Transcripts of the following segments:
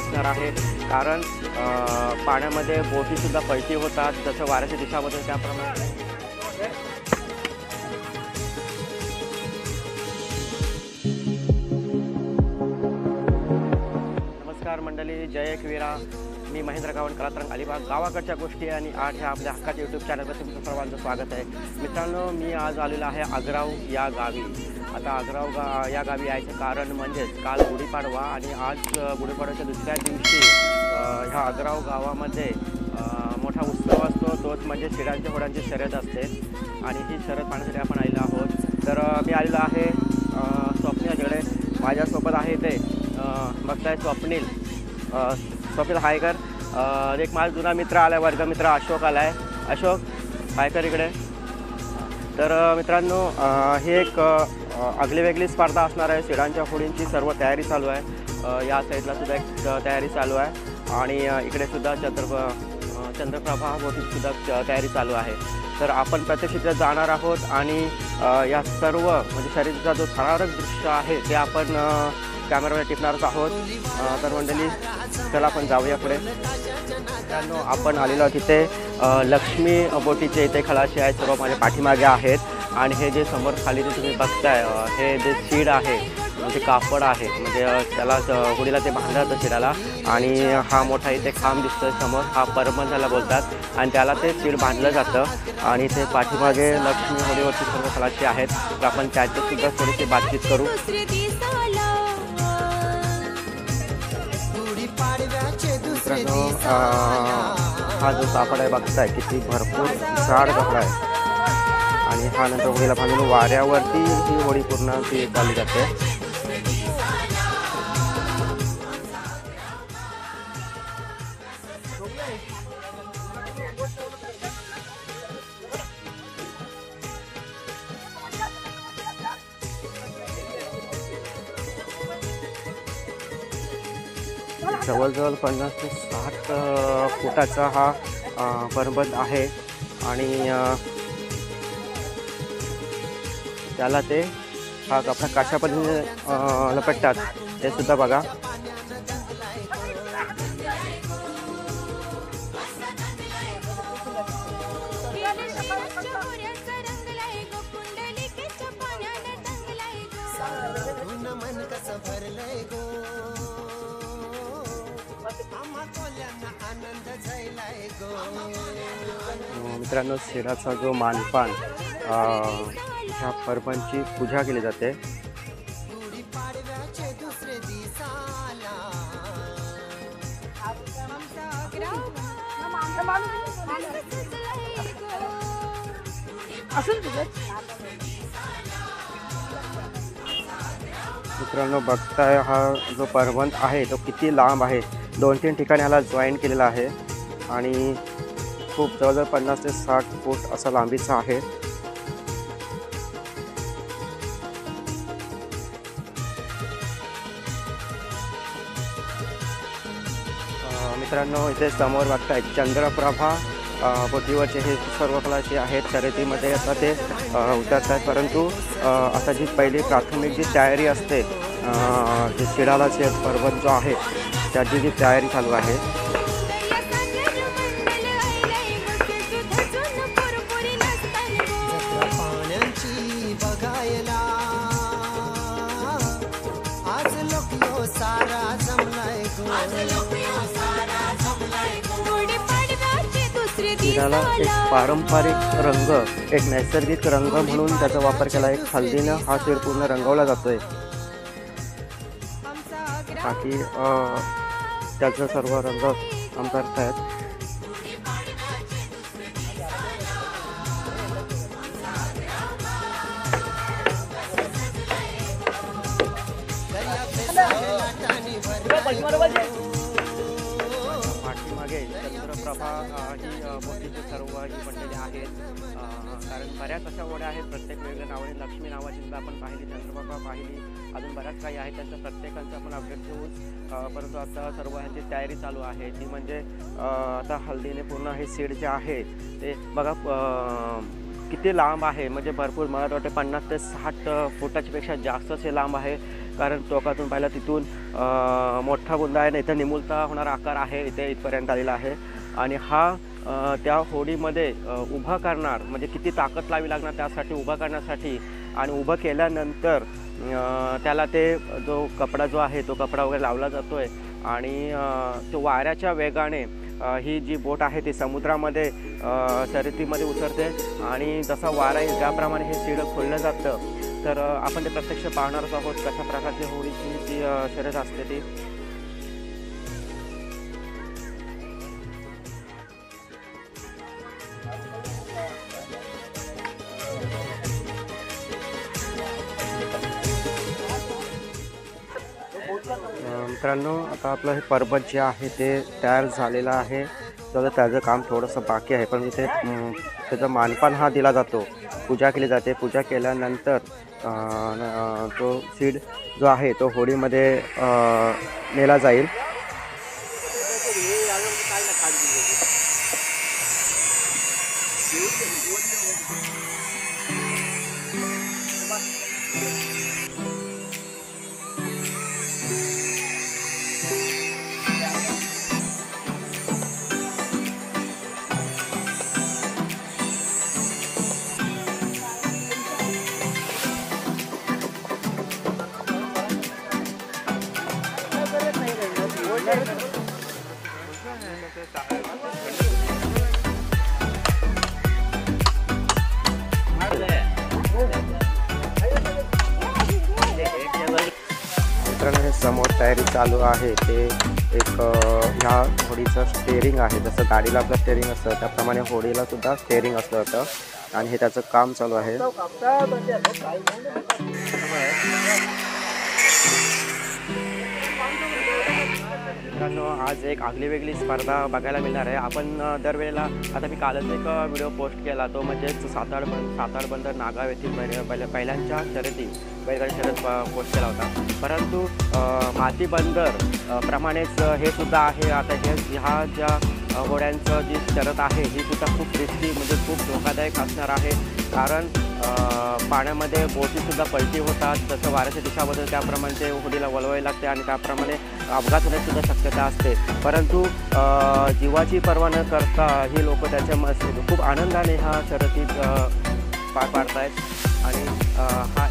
दिसणार आहे, कारण पाण्यामध्ये बोटीसुद्धा पलटी होतात, जसं वाऱ्याची दिशा बदलते त्याप्रमाणे. नमस्कार मंडळी, जय एकवीरा. मी महेंद्र गावण, कलातरंग अलिबाग, गावाकडच्या गोष्टी आणि आठ ह्या आपल्या हक्काच्या यूट्यूब चॅनलवर तुमचं सर्वांचं स्वागत आहे. मित्रांनो, मी आज आलेलो आहे आग्राव या गावी. आता आग्राव या गावी यायचं कारण म्हणजेच काल गुढीपाडवा आणि आज गुढीपाडव्याच्या दुसऱ्या दिवशी ह्या आग्राव गावामध्ये मोठा उत्सव असतो, तोच म्हणजे शिडांच्या घोड्यांची शर्यत असते. आणि ही शर्यत पाहण्यासाठी आपण आलेलो आहोत. तर मी आलेलो आहे स्वप्नीलकडे. माझ्यासोबत आहे ते बघताय स्वप्नील. स्वप्नील हायकर. एक माझा जुना मित्र आला, वर्गमित्र अशोक आला आहे. अशोक हायकर इकडे. तर मित्रांनो, हे एक आगळीवेगळी स्पर्धा असणार आहे. शिडांच्या होडींची सर्व तयारी चालू आहे. या साईडला सुद्धा एक तयारी चालू आहे आणि इकडे सुद्धा चंद्रप्रभा बोटीसुद्धा तयारी चालू आहे. तर आपण प्रत्यक्ष तिथे जाणार आहोत आणि या सर्व म्हणजे शर्यतीचा जो थरारक दृश्य आहे ते आपण कॅमेरावर टिपणारच आहोत. तर मंडळी, चला आपण जाऊया पुढे. मित्रांनो, आपण आलेलो आहोत तिथे लक्ष्मी बोटीचे इथे खलाशी आहेत, सर्व माझ्या पाठीमागे आहेत. आणि हे जे समोर खाली जे तुम्ही बघताय, हे जे शीड आहे म्हणजे कापड आहे, म्हणजे त्याला होडीला ते बांधलं जातं शिडाला. आणि हा मोठा इथे खांब दिसतोय समोर, हा परमन त्याला बोलतात आणि त्याला ते शीड बांधलं जातं. आणि इथे पाठीमागे लक्ष्मी होडीवरती सर्व खलाशी आहेत. तर आपण त्याच्यासुद्धा थोडीशी बातचीत करू. मित्रांनो, हा जो कापड आहे बघताय किती भरपूर जाड कपडा आहे. आणि हा नंतर होडीला बांधून वाऱ्यावरती ही होडी पूर्ण ती चालली जाते. जवळजवळ 50 ते 60 फुटाचा हा पर्वत आहे. आणि त्याला ते हा कपडा कशा पद्धतीने लपेटतात ते सुद्धा बघा. मित्रांनो, शिडाचा जो मानपान, ह्या पर्वांची पूजा केली जाते. मित्रांनो, बघताय हा जो पर्वत आहे तो किती लांब आहे. 2-3 ठिकाणी ह्याला जॉईन केलेला आहे आणि खूप जवळजवळ 50 ते 60 फूट असा लांबीचा आहे. मित्रांनो, इथे समोर बघताय चंद्रप्रभा बोटीवरचे हे सर्व खलाशी आहेत. शर्यतीमध्ये आता ते उतरत आहेत. परंतु आता जी पहिली प्राथमिक जी तयारी असते, जे शिडाला जे पर्वत जो आहे त्याची जी तयारी चालू आहे. शिडाला एक पारंपरिक रंग, एक नैसर्गिक रंग म्हणून त्याचा वापर केला. एक हळदीनं हा शिड पूर्ण रंगवला जातोय बाकी त्याचा सर्व रंग अंतर्गत आहेत. पाठीमागे चंद्रप्रभा ही बोटीची सर्व ही बनलेली आहेत. कारण बऱ्याच अशा होड्या आहेत, प्रत्येक वेगळ्या नावाने. लक्ष्मी नावाची सुद्धा आपण पाहिली, चंद्रप्रभा पाहिली, अजून बऱ्याच काही आहेत. त्यांच्या प्रत्येकांचं आपण अपडेट घेऊ. परंतु आता सर्व ह्यांची तयारी चालू आहे, ती म्हणजे आता हळदीने पूर्ण हे सीड जे आहे ते बघा किती लांब आहे. म्हणजे भरपूर, मला वाटते 50 ते 60 फुटाच्या पेक्षा जास्तच हे लांब आहे. कारण टोकातून पाहिलं तिथून मोठा बुंदा आहे, इथं निमुळता होणारा आकार आहे, इथे इथपर्यंत आलेला आहे. आणि हा त्या होडीमध्ये उभा करणार म्हणजे किती ताकद लावी लागणार त्यासाठी उभा करण्यासाठी. आणि उभं केल्यानंतर त्याला ते जो कपडा जो आहे तो कपडा वगैरे लावला जातो आहे. आणि तो वाऱ्याच्या वेगाने ही जी बोट आहे ती समुद्रामध्ये शर्यतीमध्ये उतरते. आणि जसा वारा येईल त्याप्रमाणे हे शिडं खोललं जातं. तर आपण ते प्रत्यक्ष पाहणारच आहोत कशा प्रकारची होडीची जी शर्यत असते ती. मित्रांनो, आता आपलं हे पर्वत जे आहे ते तयार झालेलं आहे. तर त्याचं काम थोडंसं बाकी आहे, पण इथे त्याचा मानपान हा दिला जातो, पूजा केली जाते. पूजा केल्यानंतर तो सीड जो आहे तो होडीमध्ये नेला जाईल. मित्रांनो, हे समोर तयारी चालू आहे ते एक ह्या होडीचं स्टेअरिंग आहे. जसं गाडीला आपलं स्टेअरिंग असतं त्याप्रमाणे होडीला सुद्धा स्टेअरिंग असलं होतं आणि हे त्याचं काम चालू आहे. मित्रांनो, आज एक आगली वेगळी स्पर्धा बघायला मिळणार आहे. आपण दरवेळेला आता मी कालच एक व्हिडिओ पोस्ट केला, तो म्हणजेच साताड बंदर नागाव येथील पहिल्यांच्या शर्यती बैलगाडी शर्यत पोस्ट केला होता. परंतु माती बंदर प्रमाणेच हे सुद्धा आहे. आता ह्या ज्या घोड्यांचं जी शर्यत आहे ही सुद्धा खूप रिस्की म्हणजे खूप धोकादायक असणार आहे. कारण पाण्यामध्ये बोटीसुद्धा पलटी होतात, जसं वाऱ्याची दिशा बदल त्याप्रमाणे ते होडीला वळवावी लागते आणि त्याप्रमाणे अपघात होण्यासुद्धा शक्यता असते. परंतु जीवाची पर्वा न करता ही लोक त्याच्या खूप आनंदाने ह्या शर्यतीत पार पाडत आहेत. आणि हा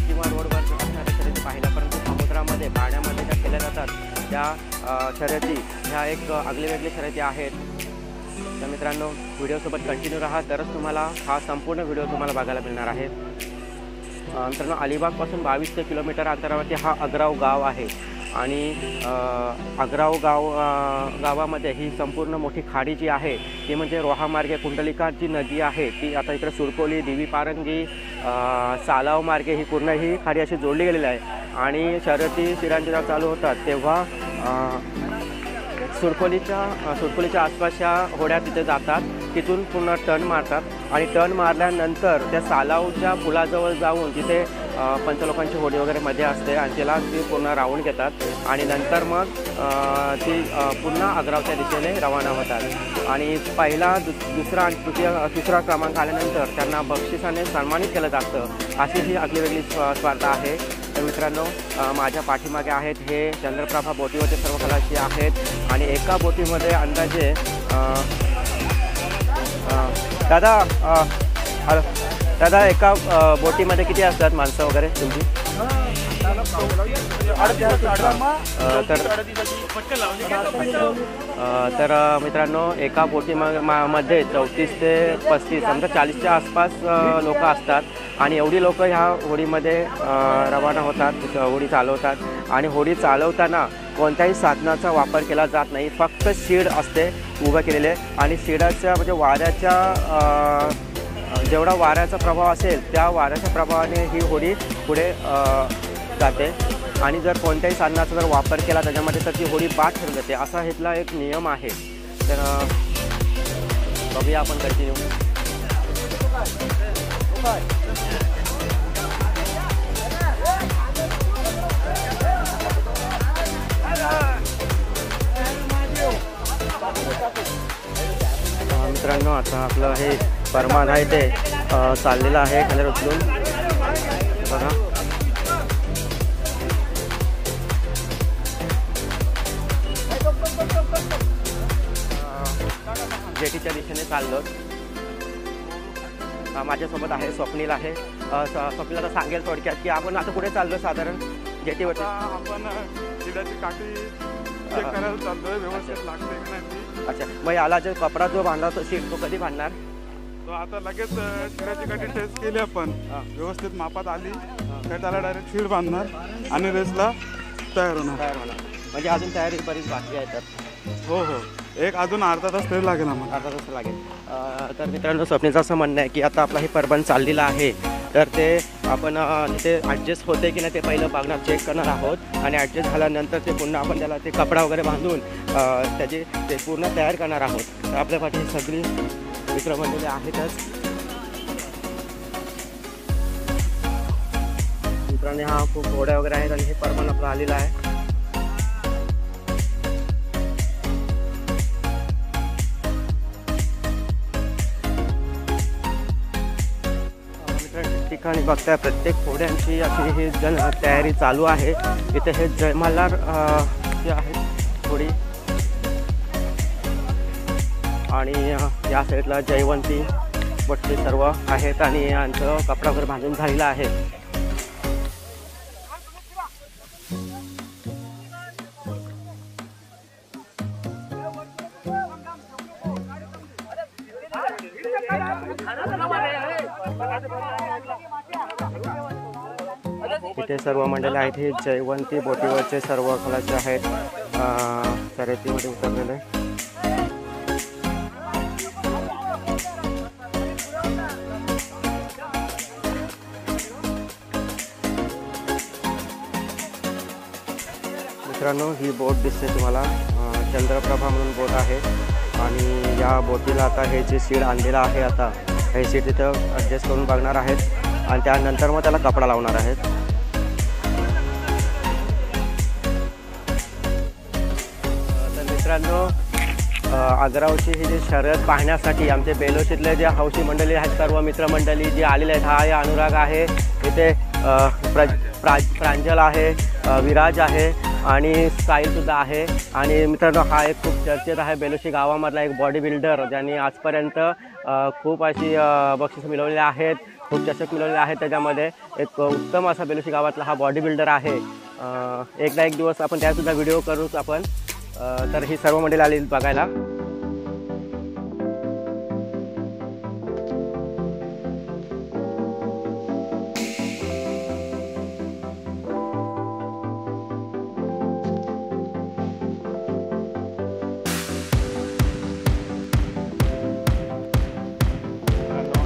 किंवा रोडवर असणाऱ्या शर्यती पाहिल्या, परंतु समुद्रामध्ये पाण्यामध्ये ज्या केल्या जातात त्या शर्यती ह्या एक आगळीवेगळी शर्यती आहेत. तर मित्रांनो, व्हिडिओसोबत कंटिन्यू राहा, तरच तुम्हाला हा संपूर्ण व्हिडिओ तुम्हाला बघायला मिळणार आहे. मित्रांनो, अलिबागपासून 22 किलोमीटर अंतरावरती हा अग्राव गाव आहे. आणि अग्राव गावामध्ये ही संपूर्ण मोठी खाडी जी आहे ती म्हणजे रोहामार्गे कुंडलिका जी नदी आहे ती आता इकडे सुरकोली, देवी पारंगी, सालाव मार्गे ही पूर्ण ही खाडी अशी जोडली गेलेली आहे. आणि शर्यती शिडांचे जेव्हा चालू होतात तेव्हा सुरकोलीच्या आसपासच्या होड्या तिथे जातात, तिथून पूर्ण टर्न मारतात. आणि टर्न मारल्यानंतर त्या सालावच्या पुलाजवळ जाऊन तिथे पंचलोकांची होडी वगैरे मध्ये असते आणि त्याला ती पूर्ण राऊंड घेतात. आणि नंतर मग ती पुन्हा अग्रावच्या दिशेने रवाना होतात. आणि पहिला, दुसरा आणि तिसरा क्रमांक आल्यानंतर त्यांना बक्षिसाने सन्मानित केलं जातं. अशी ही आगळीवेगळी स्पर्धा आहे. तर मित्रांनो, माझ्या पाठीमागे आहेत हे चंद्रप्रभा बोटीवरचे सर्व खलाशी आहेत. आणि एका बोटीमध्ये अंदाजे दादा एका बोटीमध्ये किती असतात माणसं वगैरे तुमची? तर मित्रांनो, एका बोटीमध्ये 34 ते 35 समजा 40च्या आसपास लोक असतात. आणि एवढी लोक ह्या होडीमध्ये रवाना होतात, होडी चालवतात. आणि होडी चालवताना कोणत्याही साधनाचा वापर केला जात नाही, फक्त शीड असते उभं केलेले. आणि शीडाच्या म्हणजे वाऱ्याच्या जेवढा वाऱ्याचा प्रभाव असेल त्या वाऱ्याच्या प्रभावाने ही होडी पुढे जाते. आणि जर कोणत्याही साधनाचा जर वापर केला त्याच्यामध्ये तर ती होडी बाद ठरली जाते, असा इथला एक नियम आहे. तर बघूया आपण कंटिन्यू. मित्रांनो, आता आपलं हे फरमान आहे ते चाललेलं आहे खाली उचलून बघा. चाललो. माझ्यासोबत आहे स्वप्नील आहे. स्वप्नील आता सांगेल थोडक्यात की आपण आता कुठे चाललो साधारण जेटीवरती. आपण शिडाची काठी चेक करायला चाललोय व्यवस्थित लागते की नाही. अच्छा, मग याला जो कपडा जो बांधला तो शीट तो कधी बांधणार? तो आता लगेच शिडाची काठी टेस्ट केली आपण, व्यवस्थित मापात आली तर त्याला डायरेक्ट शीड बांधणार आणि रेसला तयार होणार. म्हणजे अजून तयारी बरीच बाकी आहे तर. हो हो, एक अजून अर्धा तास तरी लागेल आम्हाला. अर्धा तास लागेल. तर मित्रांनो स्वप्नीचं असं म्हणणं आहे की आता आपला हे परबन चाललेलं आहे तर ते आपण तिथे ॲडजस्ट होते की नाही ते पहिलं बघणार, चेक करणार आहोत आणि ॲडजस्ट झाल्यानंतर ते पुन्हा आपण त्याला ते कपडा वगैरे बांधून त्याची ते पूर्ण तयार करणार आहोत. तर आपल्या पाठी सगळी मित्रमंडळी आहेतच. मित्रांनो हा खूप घोड्या वगैरे आहेत आणि हे परबन आपलं आलेलं आहे. ठिकाणी बघताय प्रत्येक घोड्यांची अशी ही तयारी चालू आहे. इथे हे जयमल्हार जे आहेत घोडी आणि या साईडला जयवंती बटली सर्व आहेत आणि यांचं कपडा वगैरे बांधून झालेला आहे. इथे सर्व मंडळी आहेत. हे जयवंती बोटीवरचे सर्व खलाशी आहेत शर्यतीमध्ये उतरलेले. मित्रांनो ही बोट दिसते तुम्हाला, चंद्रप्रभा म्हणून बोट आहे आणि या बोटीला आता हे जे सीड आणलेलं आहे आता हे सीड तिथं ॲडजस्ट करून बघणार आहेत आणि त्यानंतर मग त्याला कपडा लावणार आहेत. तर मित्रांनो आग्रावची ही जी शर्यत पाहण्यासाठी आमचे बेलोशीतले जे हौशी मंडळी आहेत सर्व मित्रमंडळी जी आलेले आहेत. हा या अनुराग आहे, इथे प्रांजल आहे, विराज आहे आणि साहिलसुद्धा आहे. आणि मित्रांनो हा एक खूप चर्चेत आहे बेलोशी गावामधला एक बॉडी बिल्डर ज्यांनी आजपर्यंत खूप अशी बक्षिसं मिळवलेली आहेत, खूप चषक मिळवलेले आहेत. त्याच्यामध्ये एक उत्तम असा बेलोशी गावातला हा बॉडी बिल्डर आहे. एकदा एक दिवस आपण त्यासुद्धा व्हिडिओ करूच आपण. तर ही सर्व मंडळी आली बघायला.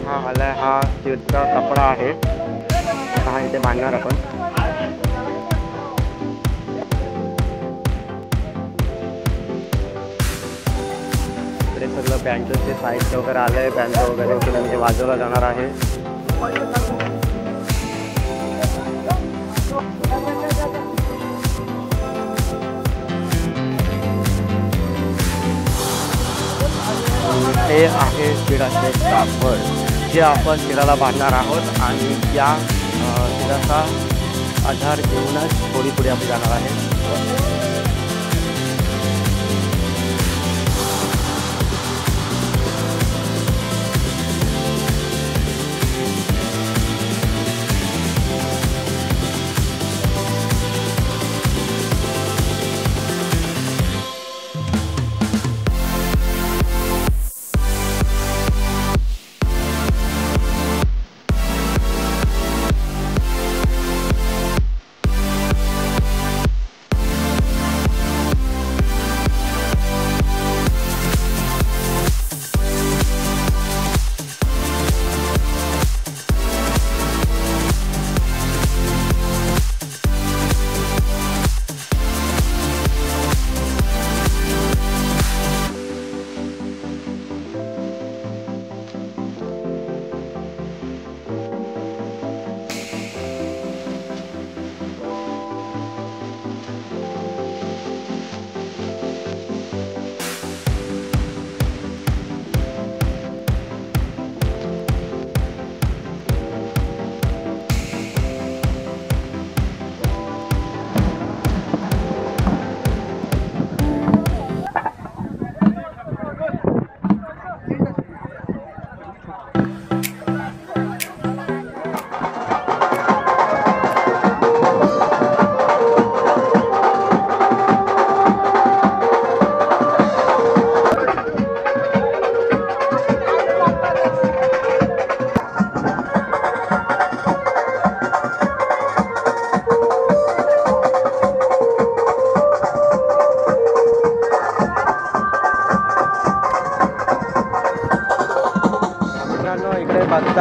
हा आला हा तीर्थचा कपडा आहे, हा इथे बांधणार आपण. इकडे सगळं बँजोचे साहित्य वगैरे आलं आहे, बँजो वगैरे ते वाजवला जाणार आहे. हे आहे शिडाचे कापड जे आपण शिडाला बांधणार आहोत आणि या शिडाचा आधार घेऊनच थोडी पुढे आपण जाणार आहे.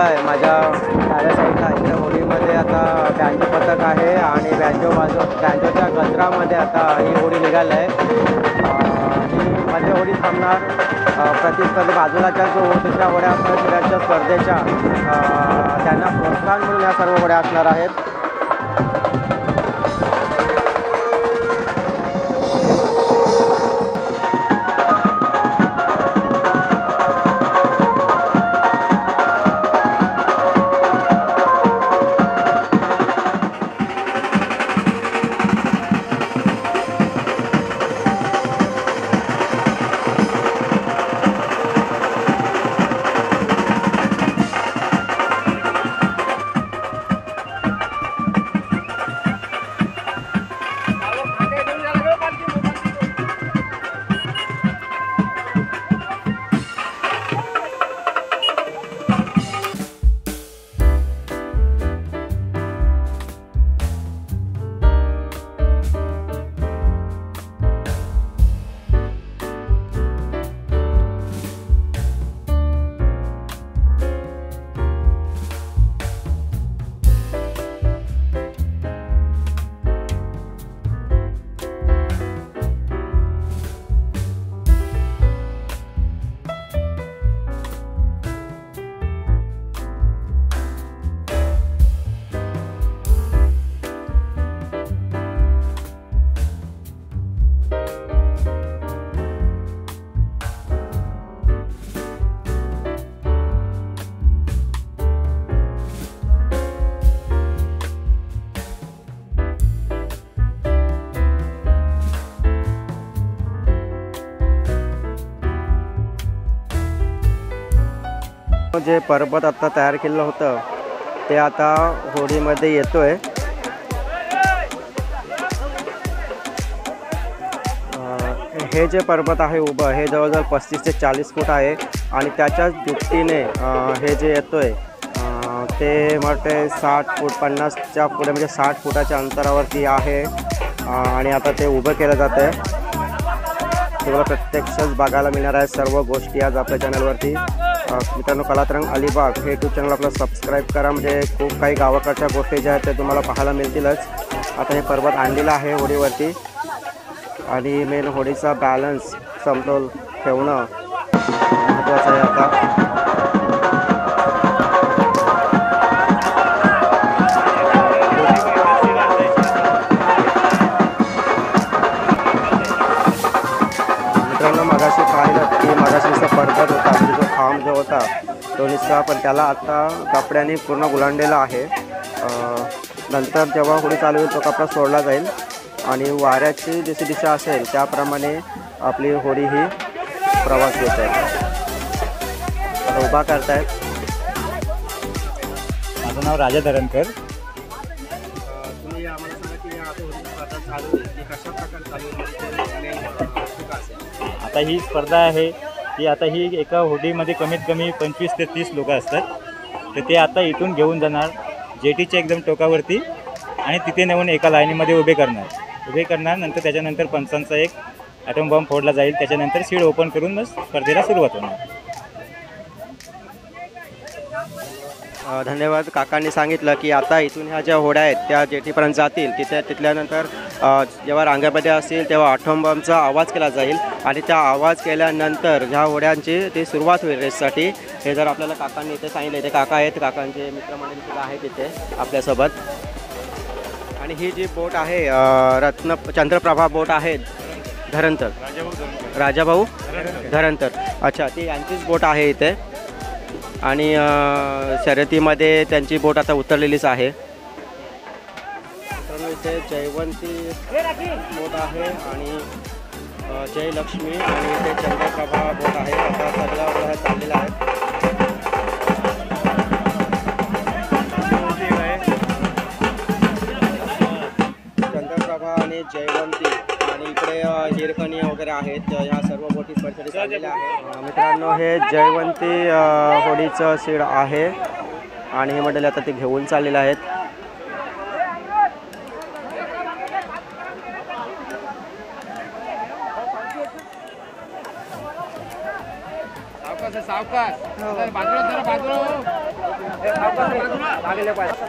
बघताय माझ्या डाव्या साईडला इथे होळीमध्ये आता बँजो पथक आहे आणि बँजोच्या गजरामध्ये आता ही होळी निघाली आहे. ही मध्ये होळी थांबणार. प्रतिस्पर्धी बाजूलाच्या जो दुसऱ्या होड्या असणार शिराच्या स्पर्धेच्या त्यांना प्रोत्साहन म्हणून या सर्व होड्या असणार आहेत. जे पर्वत आता तयार केलेलं होतं ते आता होळीमध्ये येतोय. हे जे पर्वत आहे उभं हे जवळजवळ 35 ते 40 फूट आहे आणि त्याच्याच दुपटीने हे जे येतोय ते मोठे 60 फूट 50च्या पुढे म्हणजे 60 फुटाच्या अंतरावरती आहे आणि आता ते उभं केलं जातं आहे. तुम्हाला प्रत्यक्षच बघायला मिळणार आहे सर्व गोष्टी आज आपल्या चॅनलवरती. मित्रांनो, कलातरंग अलिबाग हे यूट्यूब चॅनल आपलं सबस्क्राईब करा, म्हणजे खूप काही गावाकडच्या गोष्टी ज्या आहेत ते तुम्हाला पाहायला मिळतीलच. आता हे पर्वत आणलेलं आहे होडीवरती आणि मेन होडीचा बॅलन्स समतोल ठेवणं महत्त्वाचं आहे. आता मित्रांनो, मगाशी पाहिलं की मगाशीचा पर्वत होता म्हणजे जो खांब जो होता तो निसका, पण त्याला आता कपड्याने पूर्ण गुलांडलेला आहे. नंतर जेव्हा होळी चालू होईल तो कपडा सोडला जाईल आणि वाऱ्याची जशी दिशा असेल त्याप्रमाणे आपली होळी ही प्रवास घेत आहे. आता उभा करतायत. माझं नाव राजा धरणकर. तुम्ही आम्हाला सांगा की आता होळी स्पर्धा चालू आहे ती कशा प्रकारे चालू आता ही स्पर्धा आहे ती आता ही एका होडीमध्ये कमीत कमी 25 ते 30 लोक असतात. तर ते आता इथून घेऊन जाणार जेटीच्या एकदम टोकावरती आणि तिथे नेऊन एका लाईनीमध्ये उभे करणार. नंतर त्याच्यानंतर पंचांचा एक ॲटम बॉम्ब फोडला जाईल. त्याच्यानंतर सीड ओपन करून मग स्पर्धेला सुरुवात होणार. धन्यवाद. काकांनी सांगितलं की आता इथून ह्या ज्या होड्या आहेत त्या जेटीपर्यंत जातील. तिथल्यानंतर जेव्हा रांगेमध्ये असतील तेव्हा ॲटम बॉम्बचा आवाज केला जाईल आणि त्या आवाज केल्यानंतर ह्या होड्यांची ती सुरुवात होईल रेससाठी. हे जर आपल्याला काकांनी इथे सांगितलं. इथे काका आहेत, काकांचे मित्रमंडळी सुद्धा आहेत इथे आपल्यासोबत. आणि ही जी बोट आहे चंद्रप्रभा बोट आहे धरणतर, राजाभाऊ धरणतर, अच्छा, ती यांचीच बोट आहे इथे. आणि शर्यतीमध्ये त्यांची बोट आता उतरलेलीच आहे. मित्रांनो, इथे जयवंती बोट आहे आणि जयलक्ष्मी आणि इथे चंद्रप्रभा बोट आहे. आता सगळ्या चाललेल्या आहेत. चंद्रप्रभा आणि जयवंती आणि इकडे हिरकणी वगैरे आहेत. ह्या सर्व बोटी स्पर्धेसाठी चाललेल्या आहेत. मित्रांनो, हे जयवंती होडीचं सीड आहे आणि हे मंडळी आता ते घेऊन चाललेले आहेत. सावकाश लागले पाहिजे